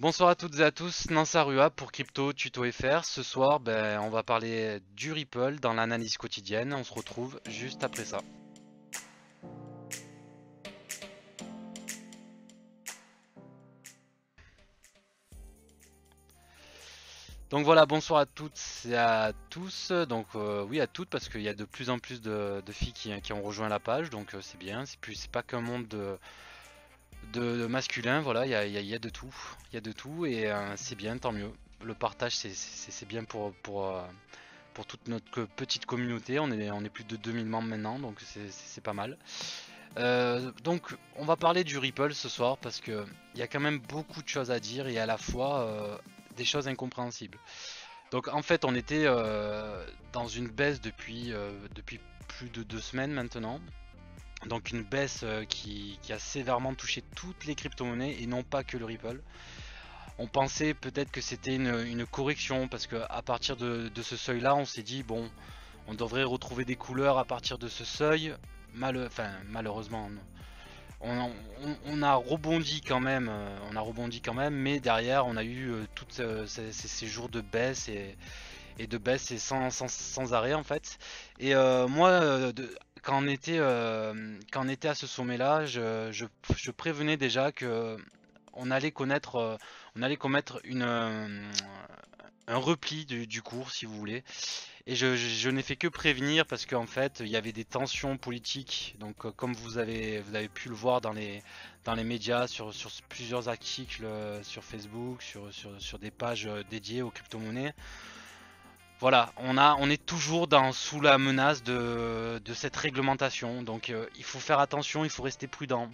Bonsoir à toutes et à tous, Nansarua pour Crypto Tuto FR. Ce soir, on va parler du Ripple dans l'analyse quotidienne. On se retrouve juste après ça. Donc voilà, bonsoir à toutes et à tous. Donc oui, à toutes parce qu'il y a de plus en plus de filles qui ont rejoint la page. Donc c'est bien, c'est pas qu'un monde de masculin. Voilà, il y a de tout. Il y a de tout et c'est bien, tant mieux. Le partage, c'est bien pour toute notre petite communauté. On est plus de 2000 membres maintenant, donc c'est pas mal. Donc on va parler du Ripple ce soir parce que il y a quand même beaucoup de choses à dire et à la fois des choses incompréhensibles. Donc en fait on était dans une baisse depuis plus de 2 semaines maintenant. Donc une baisse qui a sévèrement touché toutes les crypto-monnaies et non pas que le Ripple. On pensait peut-être que c'était une correction parce que à partir de ce seuil là on s'est dit bon, on devrait retrouver des couleurs à partir de ce seuil. Malheureusement on a rebondi quand même, mais derrière on a eu tous ces jours de baisse et de baisse et sans arrêt en fait. Et moi, quand on était à ce sommet-là, je prévenais déjà que on allait connaître, on allait commettre un repli du cours, si vous voulez. Et je n'ai fait que prévenir parce qu'en fait, il y avait des tensions politiques. Donc, comme vous avez pu le voir dans les médias, sur plusieurs articles sur Facebook, sur des pages dédiées aux crypto-monnaies. Voilà, on est toujours sous la menace de cette réglementation. Donc, il faut faire attention, il faut rester prudent.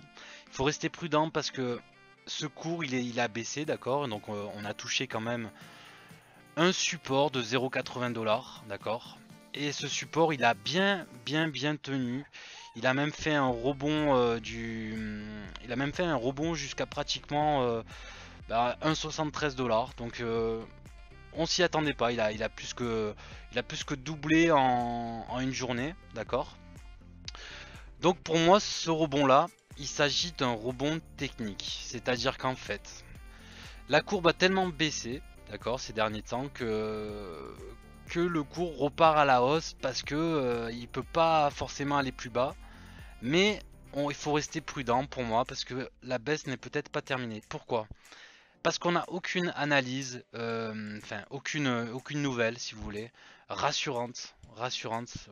Il faut rester prudent parce que ce cours, il a baissé, d'accord. Donc, on a touché quand même un support de 0,80 $, d'accord. Et ce support, il a bien tenu. Il a même fait un rebond il a même fait un rebond jusqu'à pratiquement 1,73 $. Donc on s'y attendait pas. Il a plus que doublé en une journée, d'accord. Donc pour moi, ce rebond-là, il s'agit d'un rebond technique. C'est-à-dire qu'en fait, la courbe a tellement baissé, d'accord, ces derniers temps que le cours repart à la hausse parce que il peut pas forcément aller plus bas. Mais il faut rester prudent pour moi parce que la baisse n'est peut-être pas terminée. Pourquoi? Parce qu'on n'a aucune analyse, aucune nouvelle, si vous voulez, rassurante.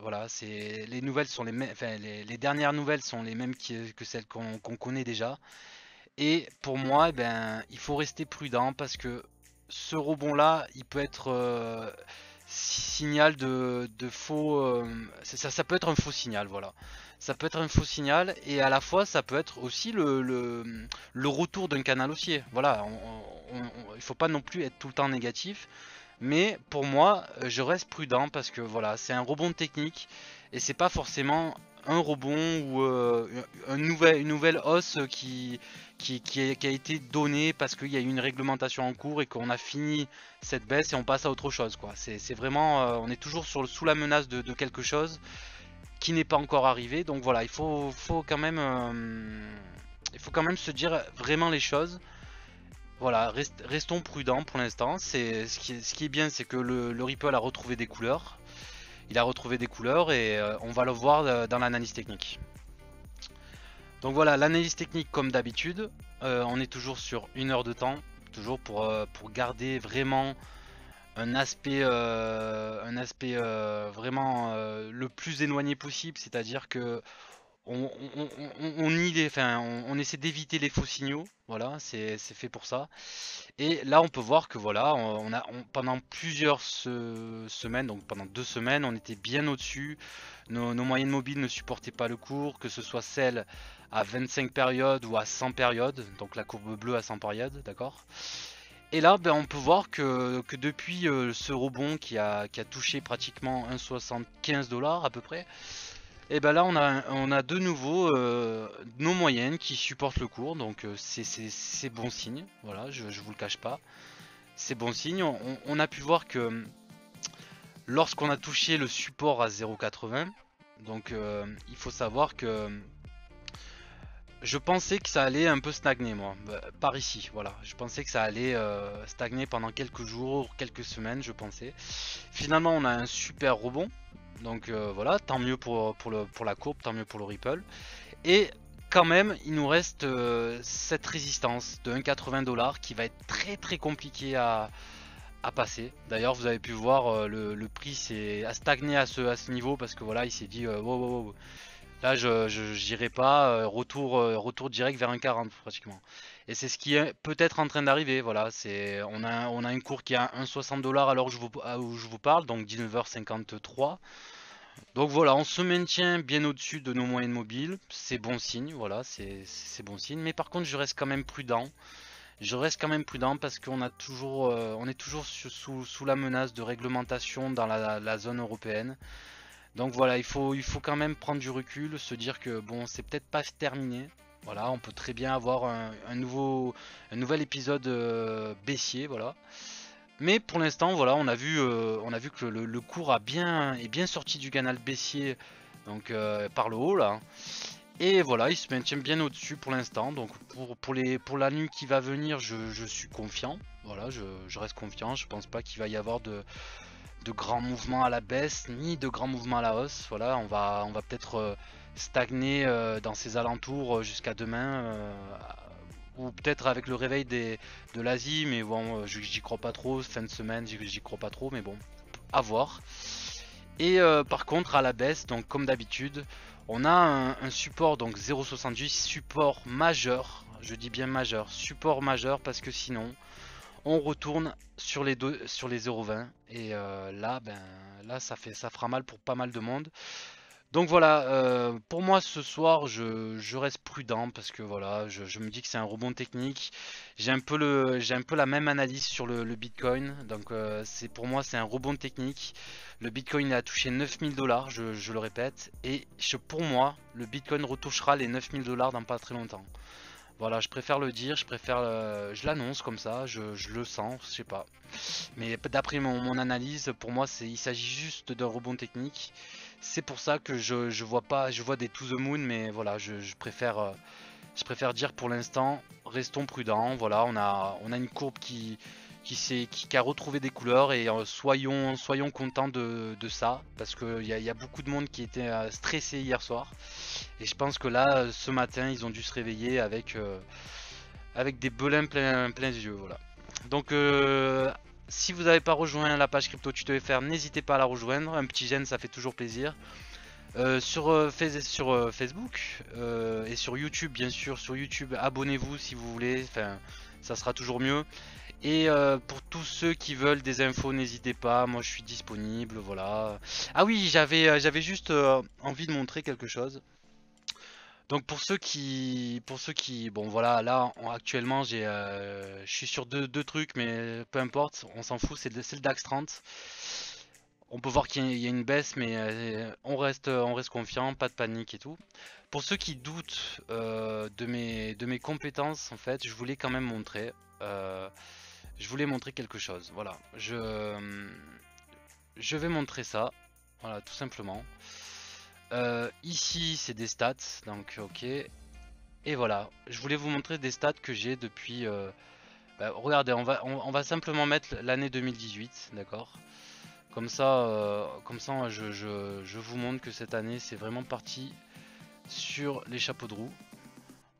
Voilà, les nouvelles sont les dernières nouvelles sont les mêmes que celles qu'on connaît déjà. Et pour moi, il faut rester prudent parce que ce rebond-là, il peut être signal de faux. Ça peut être un faux signal, voilà. Ça peut être un faux signal et à la fois ça peut être aussi le retour d'un canal haussier. Voilà, il faut pas non plus être tout le temps négatif. Mais pour moi, je reste prudent parce que voilà, c'est un rebond technique et c'est pas forcément un rebond ou une nouvelle hausse qui a été donnée parce qu'il y a eu une réglementation en cours et qu'on a fini cette baisse et on passe à autre chose, quoi. C'est vraiment, on est toujours sous la menace de quelque chose qui n'est pas encore arrivé. Donc voilà, il faut quand même se dire vraiment les choses. Voilà, restons prudents pour l'instant. Ce qui est bien, c'est que le Ripple a retrouvé des couleurs. Il a retrouvé des couleurs et on va le voir dans l'analyse technique. Donc voilà, l'analyse technique comme d'habitude. On est toujours sur 1 heure de temps, toujours pour garder vraiment un aspect vraiment le plus éloigné possible. C'est-à-dire que on essaie d'éviter les faux signaux. Voilà, c'est fait pour ça. Et là, on peut voir que voilà, pendant plusieurs semaines, donc pendant 2 semaines, on était bien au-dessus. Nos moyennes mobiles ne supportaient pas le cours, que ce soit celle à 25 périodes ou à 100 périodes, donc la courbe bleue à 100 périodes, d'accord. Et là, on peut voir que depuis ce rebond qui a touché pratiquement 1,75 $ à peu près, et ben là on a de nouveau nos moyennes qui supportent le cours, donc c'est bon signe, voilà, je vous le cache pas, c'est bon signe. On a pu voir que lorsqu'on a touché le support à 0,80, donc il faut savoir que Je pensais que ça allait un peu stagner moi, par ici, voilà. Je pensais que ça allait stagner pendant quelques jours, quelques semaines, je pensais. Finalement, on a un super rebond. Donc voilà, tant mieux pour la courbe, tant mieux pour le Ripple. Et quand même, il nous reste cette résistance de 1,80 $ qui va être très très compliqué à passer. D'ailleurs, vous avez pu voir le prix a stagné à ce niveau parce que voilà, il s'est dit wow, wow, wow. Là, je j'irai pas retour direct vers 1,40 pratiquement. Et c'est ce qui est peut-être en train d'arriver. Voilà, on a un cours qui est à 1,60 $ à l'heure où je vous parle, donc 19h53. Donc voilà, on se maintient bien au-dessus de nos moyennes mobiles, c'est bon signe, voilà, c'est bon signe. Mais par contre, je reste quand même prudent. Je reste quand même prudent parce on est toujours sous la menace de réglementation dans la zone européenne. Donc voilà, il faut quand même prendre du recul, se dire que bon, c'est peut-être pas terminé. Voilà, on peut très bien avoir un nouvel épisode baissier, voilà. Mais pour l'instant, voilà, on a vu que le cours est bien sorti du canal baissier, donc par le haut là. Et voilà, il se maintient bien au-dessus pour l'instant. Donc pour la nuit qui va venir, je suis confiant. Voilà, je reste confiant. Je pense pas qu'il va y avoir de grands mouvements à la baisse, ni de grands mouvements à la hausse. Voilà, on va peut-être stagner dans ces alentours jusqu'à demain. Ou peut-être avec le réveil de l'Asie, mais bon, j'y crois pas trop. Fin de semaine, j'y crois pas trop, mais bon, à voir. Et par contre, à la baisse, donc comme d'habitude, on a un support, donc 0,70, support majeur. Je dis bien majeur, support majeur, parce que sinon, on retourne sur les 0,20. Et là, ça fera mal pour pas mal de monde. Donc voilà, pour moi ce soir je reste prudent parce que voilà, je me dis que c'est un rebond technique. J'ai un peu la même analyse sur le Bitcoin. Donc pour moi c'est un rebond technique. Le Bitcoin a touché 9000 $, je le répète. Et pour moi, le Bitcoin retouchera les 9000 $ dans pas très longtemps. Voilà, je préfère le dire, je l'annonce comme ça, je le sens, je sais pas. Mais d'après mon analyse, pour moi, il s'agit juste d'un rebond technique. C'est pour ça que je vois pas, je vois des to the moon, mais voilà, je préfère dire pour l'instant, restons prudents. Voilà, on a une courbe qui a retrouvé des couleurs et soyons contents de ça, parce qu'il y a beaucoup de monde qui était stressé hier soir. Et je pense que là, ce matin, ils ont dû se réveiller avec des belins plein les yeux. Voilà. Donc, si vous n'avez pas rejoint la page Crypto Tuto FR, n'hésitez pas à la rejoindre. Un petit j'aime, ça fait toujours plaisir. Sur Facebook et sur YouTube, bien sûr. Sur YouTube, abonnez-vous si vous voulez. Enfin, ça sera toujours mieux. Et pour tous ceux qui veulent des infos, n'hésitez pas. Moi, je suis disponible. Voilà. Ah oui, j'avais juste envie de montrer quelque chose. Donc bon voilà, là actuellement je suis sur deux trucs, mais peu importe, on s'en fout, c'est le DAX 30. On peut voir qu'il y a une baisse, mais on reste confiant, pas de panique et tout. Pour ceux qui doutent de mes compétences, en fait, je voulais montrer quelque chose. Voilà, je vais montrer ça, voilà, tout simplement. Ici, c'est des stats, donc ok. Et voilà, je voulais vous montrer des stats que j'ai depuis... regardez, on va simplement mettre l'année 2018, d'accord? Comme ça je vous montre que cette année, c'est vraiment parti sur les chapeaux de roue.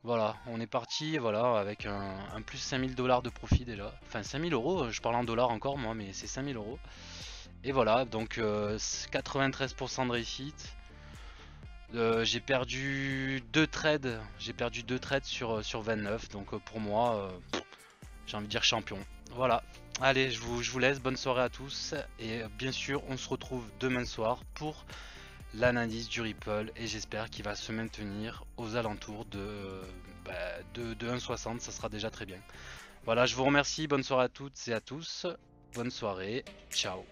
Voilà, on est parti voilà, avec un plus 5000 $ de profit déjà. Enfin 5000 €, je parle en dollars encore moi, mais c'est 5000 €. Et voilà, donc 93% de réussite. J'ai perdu deux trades, sur 29, donc pour moi, j'ai envie de dire champion. Voilà, allez, je vous laisse, bonne soirée à tous, et bien sûr, on se retrouve demain soir pour l'analyse du Ripple, et j'espère qu'il va se maintenir aux alentours de 1,60, ça sera déjà très bien. Voilà, je vous remercie, bonne soirée à toutes et à tous, bonne soirée, ciao.